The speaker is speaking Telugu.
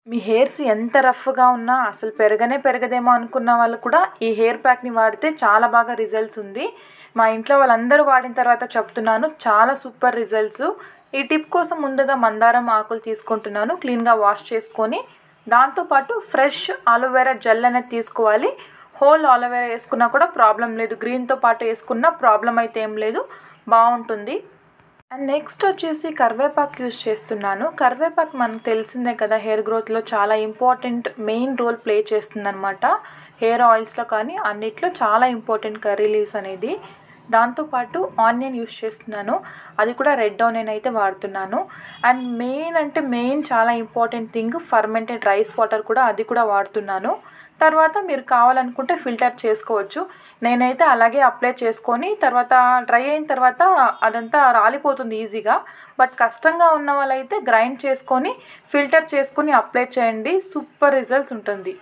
మీ హెయిర్స్ ఎంత రఫ్గా ఉన్నా అసలు పెరగదేమో అనుకున్న వాళ్ళు కూడా ఈ హెయిర్ ప్యాక్ని వాడితే చాలా బాగా రిజల్ట్స్ ఉంది. మా ఇంట్లో వాళ్ళందరూ వాడిన తర్వాత చెప్తున్నాను, చాలా సూపర్ రిజల్ట్స్. ఈ టిప్ కోసం ముందుగా మందారం ఆకులు తీసుకుంటున్నాను, క్లీన్గా వాష్ చేసుకొని. దాంతోపాటు ఫ్రెష్ ఆలోవెరా జెల్ అనేది తీసుకోవాలి. హోల్ ఆలోవెరా వేసుకున్నా కూడా ప్రాబ్లం లేదు, గ్రీన్తో పాటు వేసుకున్నా ప్రాబ్లం అయితే ఏం లేదు, బాగుంటుంది. అండ్ నెక్స్ట్ వచ్చేసి కరివేపాకు యూజ్ చేస్తున్నాను. కరివేపాకు మనకు తెలిసిందే కదా, హెయిర్ గ్రోత్లో చాలా ఇంపార్టెంట్ మెయిన్ రోల్ ప్లే చేస్తుందన్నమాట. హెయిర్ ఆయిల్స్లో కానీ అన్నిట్లో చాలా ఇంపార్టెంట్ కర్రీ లీవ్స్ అనేది. దాంతోపాటు ఆనియన్ యూజ్ చేస్తున్నాను, అది కూడా రెడ్ ఆనియన్ అయితే వాడుతున్నాను. అండ్ మెయిన్ చాలా important thing fermented rice water కూడా, అది కూడా వాడుతున్నాను. తర్వాత మీరు కావాలనుకుంటే ఫిల్టర్ చేసుకోవచ్చు. నేనైతే అలాగే అప్లై చేసుకొని తర్వాత డ్రై అయిన తర్వాత అదంతా రాలిపోతుంది ఈజీగా. బట్ కష్టంగా ఉన్న వాళ్ళైతే గ్రైండ్ చేసుకొని ఫిల్టర్ చేసుకొని అప్లై చేయండి, సూపర్ రిజల్ట్స్ ఉంటుంది.